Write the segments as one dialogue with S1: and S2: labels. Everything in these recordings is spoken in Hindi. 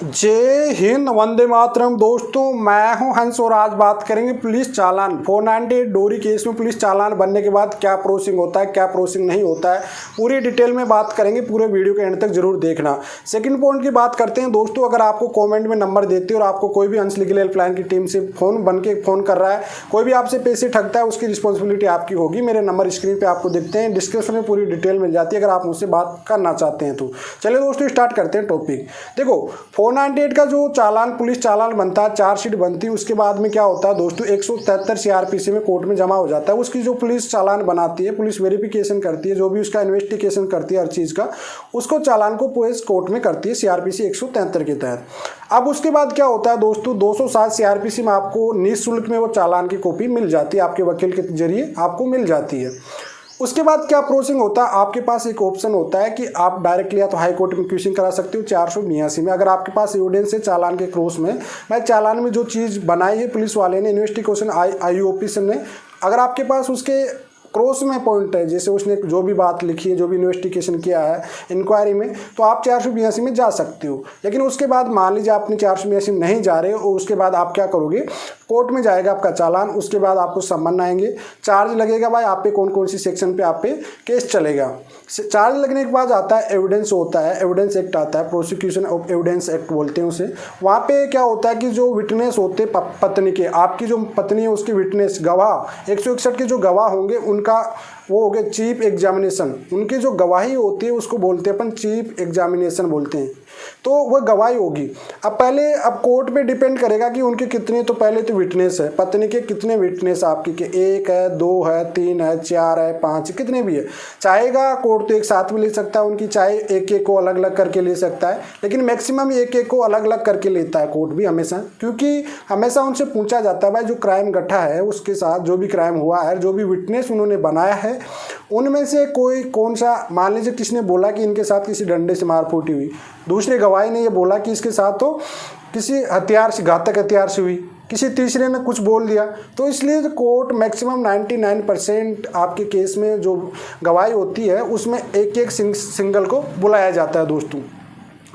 S1: जय हिंद, वंदे मातरम। दोस्तों मैं हूं हंस और आज बात करेंगे पुलिस चालान 498 डोरी केस में पुलिस चालान बनने के बाद क्या प्रोसेसिंग होता है, क्या प्रोसेसिंग नहीं होता है, पूरी डिटेल में बात करेंगे। पूरे वीडियो के एंड तक जरूर देखना। सेकंड पॉइंट की बात करते हैं दोस्तों, अगर आपको कॉमेंट में नंबर देते हो और आपको कोई भी हंस लीगल हेल्पलाइन की टीम से फोन कर रहा है, कोई भी आपसे पैसे ठगता है, उसकी रिस्पॉन्सिबिलिटी आपकी होगी। मेरे नंबर स्क्रीन पर आपको दिखते हैं, डिस्क्रिप्शन में पूरी डिटेल मिल जाती है अगर आप मुझसे बात करना चाहते हैं तो। चलिए दोस्तों स्टार्ट करते हैं टॉपिक। देखो 498 का जो चालान पुलिस चालान बनता है, चार्जशीट बनती है, उसके बाद में क्या होता है दोस्तों 173 सीआरपीसी में कोर्ट में जमा हो जाता है। उसकी जो पुलिस चालान बनाती है, पुलिस वेरिफिकेशन करती है, जो भी उसका इन्वेस्टिगेशन करती है हर चीज़ का, उसको चालान को पुलिस कोर्ट में करती है सीआरपीसी 173 के तहत। अब उसके बाद क्या होता है दोस्तों 207 सीआरपीसी में आपको निःशुल्क में वो चालान की कॉपी मिल जाती है, आपके वकील के जरिए आपको मिल जाती है। उसके बाद क्या प्रोसेसिंग होता है, आपके पास एक ऑप्शन होता है कि आप डायरेक्टली या तो हाई कोर्ट में क्वेश्चन करा सकते हो 482 में। अगर आपके पास एविडेंस है चालान के क्रॉस में, भाई चालान में जो चीज़ बनाई है पुलिस वाले ने, इन्वेस्टिगेशन आईयूओपी ने, अगर आपके पास उसके क्रॉस में पॉइंट है, जैसे उसने जो भी बात लिखी है, जो भी इन्वेस्टिगेशन किया है इंक्वायरी में, तो आप 482 में जा सकते हो। लेकिन उसके बाद मान लीजिए आपने 482 में नहीं जा रहे हो और उसके बाद आप क्या करोगे, कोर्ट में जाएगा आपका चालान, उसके बाद आपको सम्मन आएंगे, चार्ज लगेगा भाई आप पे, कौन कौन सी सेक्शन पे आप पे केस चलेगा। चार्ज लगने के बाद आता है एविडेंस होता है, एविडेंस एक्ट आता है, प्रोसिक्यूशन ऑफ एविडेंस एक्ट बोलते हैं उसे। वहाँ पे क्या होता है कि जो विटनेस होते पत्नी के, आपकी जो पत्नी है उसकी विटनेस गवाह 161 के जो गवाह होंगे उनका वो हो गया चीफ एग्जामिनेशन, उनकी जो गवाही होती है उसको बोलते हैं अपन चीफ एग्जामिनेशन बोलते हैं, तो वह गवाही होगी। अब कोर्ट पे डिपेंड करेगा कि उनके कितने, तो पहले तो विटनेस है, पत्नी के कितने विटनेस आपकी के 1 है, 2 है, 3 है, 4 है, 5 कितने भी है। चाहेगा कोर्ट तो एक साथ में ले सकता है उनकी, चाहे एक एक को अलग अलग करके ले सकता है, लेकिन मैक्सिमम एक एक को अलग अलग करके लेता है कोर्ट भी हमेशा, क्योंकि हमेशा उनसे पूछा जाता है भाई जो क्राइम घटा है उसके साथ जो भी क्राइम हुआ है, जो भी विटनेस उन्होंने बनाया है, उनमें से कोई कौन सा, मान लीजिए किसने बोला कि इनके साथ किसी डंडे से मार फूटी हुई, दूसरे गवाही ने ये बोला कि इसके साथ तो किसी हथियार से, घातक हथियार से हुई, किसी तीसरे ने कुछ बोल दिया, तो इसलिए जो कोर्ट मैक्सिमम 99% आपके केस में जो गवाही होती है उसमें एक एक सिंगल को बुलाया जाता है दोस्तों।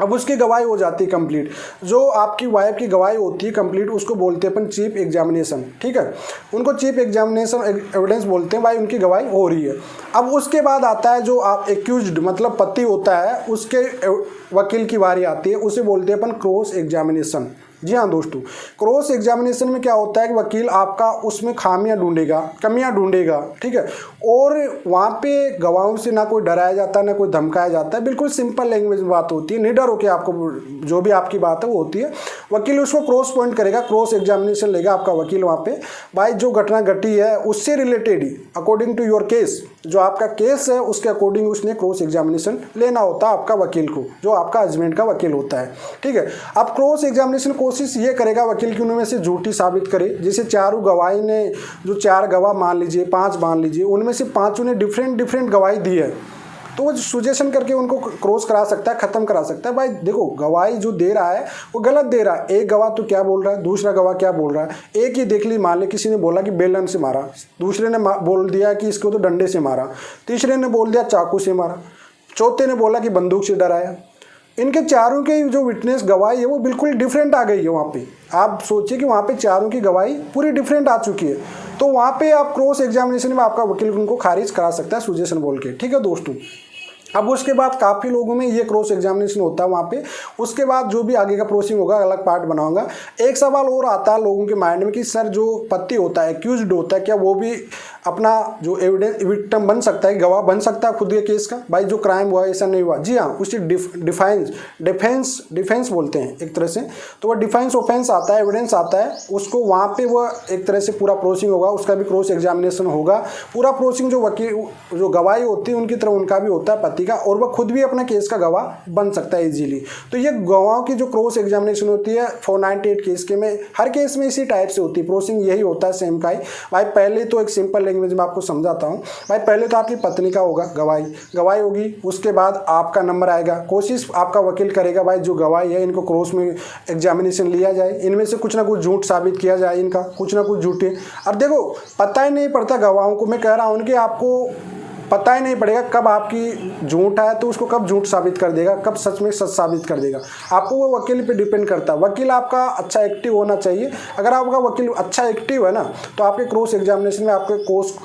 S1: अब उसकी गवाही हो जाती है कंप्लीट, जो आपकी वाइफ की गवाही होती है कंप्लीट, उसको बोलते हैं अपन चीफ एग्जामिनेशन, ठीक है, उनको चीफ एग्जामिनेशन एविडेंस बोलते हैं, भाई उनकी गवाही हो रही है। अब उसके बाद आता है जो आप एक्यूज्ड मतलब पति होता है, उसके वकील की बारी आती है, उसे बोलते हैं अपन क्रॉस एग्जामिनेशन। जी हाँ दोस्तों, क्रॉस एग्जामिनेशन में क्या होता है कि वकील आपका उसमें खामियां ढूंढेगा, कमियां ढूंढेगा, ठीक है, और वहाँ पे गवाहों से ना कोई डराया जाता है ना कोई धमकाया जाता है, बिल्कुल सिंपल लैंग्वेज में बात होती है, निडर होकर आपको जो भी आपकी बात है वो होती है। वकील उसको क्रॉस पॉइंट करेगा, क्रॉस एग्जामिनेशन लेगा आपका वकील वहाँ पे, भाई जो घटना घटी है उससे रिलेटेड ही अकॉर्डिंग टू योर केस, जो आपका केस है उसके अकॉर्डिंग उसने क्रॉस एग्जामिनेशन लेना होता है आपका वकील को, जो आपका हस्बैंड का वकील होता है, ठीक है। अब क्रॉस एग्जामिनेशन कोशिश ये करेगा वकील की उनमें से झूठी साबित करे, जैसे चारों गवाही ने, जो 4 गवाह मान लीजिए, 5 मान लीजिए, उनमें से 5 ने डिफरेंट गवाही दी है, तो वो सुजेशन करके उनको क्रॉस करा सकता है, खत्म करा सकता है। भाई देखो गवाही जो दे रहा है वो गलत दे रहा है, एक गवाह तो क्या बोल रहा है, दूसरा गवाह क्या बोल रहा है, एक ही देख ली, मान ली किसी ने बोला कि बेलन से मारा, दूसरे ने बोल दिया कि इसको तो डंडे से मारा, तीसरे ने बोल दिया चाकू से मारा, चौथे ने बोला कि बंदूक से डराया। इनके चारों के जो विटनेस गवाही है वो बिल्कुल डिफरेंट आ गई है वहाँ पे। आप सोचिए कि वहाँ पे चारों की गवाही पूरी डिफरेंट आ चुकी है, तो वहाँ पे आप क्रॉस एग्जामिनेशन में आपका वकील उनको खारिज करा सकता है सुजेशन बोल के, ठीक है दोस्तों। अब उसके बाद काफ़ी लोगों में ये क्रॉस एग्जामिनेशन होता है वहाँ पे। उसके बाद जो भी आगे का प्रोसेसिंग होगा अलग पार्ट बनाऊंगा। एक सवाल और आता है लोगों के माइंड में कि सर जो पति होता है, एक्यूज्ड होता है, क्या वो भी अपना जो एविडेंस विक्टिम बन सकता है, गवाह बन सकता है खुद के केस का, भाई जो क्राइम हुआ ऐसा नहीं हुआ। जी हाँ, उसी डिफेंस बोलते हैं एक तरह से, तो वह डिफेंस ऑफेंस आता है, एविडेंस आता है, उसको वहाँ पे वह एक तरह से पूरा प्रोसेसिंग होगा, उसका भी क्रॉस एग्जामिनेशन होगा। पूरा प्रोसेसिंग जो वकील जो गवाही होती है उनकी तरह उनका भी होता है पति का, और वह खुद भी अपना केस का गवाह बन सकता है इजीली। तो ये गवाहों की जो क्रॉस एग्जामिनेशन होती है 498 केस के में, हर केस में इसी टाइप से होती है, प्रोसेसिंग यही होता है सेम का ही। भाई पहले तो एक सिंपल लैंग्वेज में आपको समझाता हूँ। भाई पहले तो आपकी पत्नी का होगा गवाही होगी, उसके बाद आपका नंबर आएगा, कोशिश आपका वकील करेगा भाई जो गवाही है इनको क्रॉस में एग्जामिनेशन लिया जाए, इनमें से कुछ ना कुछ झूठ साबित किया जाए, इनका कुछ ना कुछ झूठे। अब देखो पता ही नहीं पड़ता गवाहों को, मैं कह रहा हूँ कि आपको पता ही नहीं पड़ेगा कब आपकी झूठ है तो उसको कब झूठ साबित कर देगा, कब सच में सच साबित कर देगा। आपको वो वकील पे डिपेंड करता है। वकील आपका अच्छा एक्टिव होना चाहिए। अगर आपका वकील अच्छा एक्टिव है ना तो आपके क्रॉस एग्जामिनेशन में आपके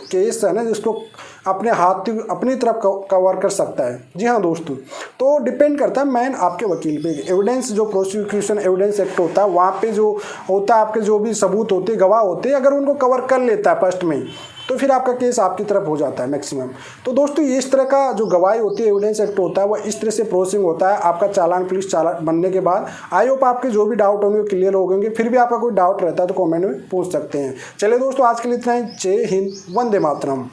S1: केस है ना जिसको अपने हाथ अपनी तरफ कवर कर सकता है। जी हाँ दोस्तों, तो डिपेंड करता है मेन आपके वकील पे। एविडेंस जो प्रोसिक्यूशन एविडेंस एक्ट होता है वहाँ पे जो होता है आपके जो भी सबूत होते गवाह होते अगर उनको कवर कर लेता है फर्स्ट में तो फिर आपका केस आपकी तरफ हो जाता है मैक्सिमम। तो दोस्तों ये इस तरह का जो गवाही होती है एविडेंस एक्ट होता है वो इस तरह से प्रोसेसिंग होता है आपका चालान पुलिस चालान बनने के बाद। आई होप आपके जो भी डाउट होंगे वो क्लियर हो गए। फिर भी आपका कोई डाउट रहता है तो कमेंट में पूछ सकते हैं। चलिए दोस्तों आज के लिए इतना ही। जय हिंद, वंदे मातरम।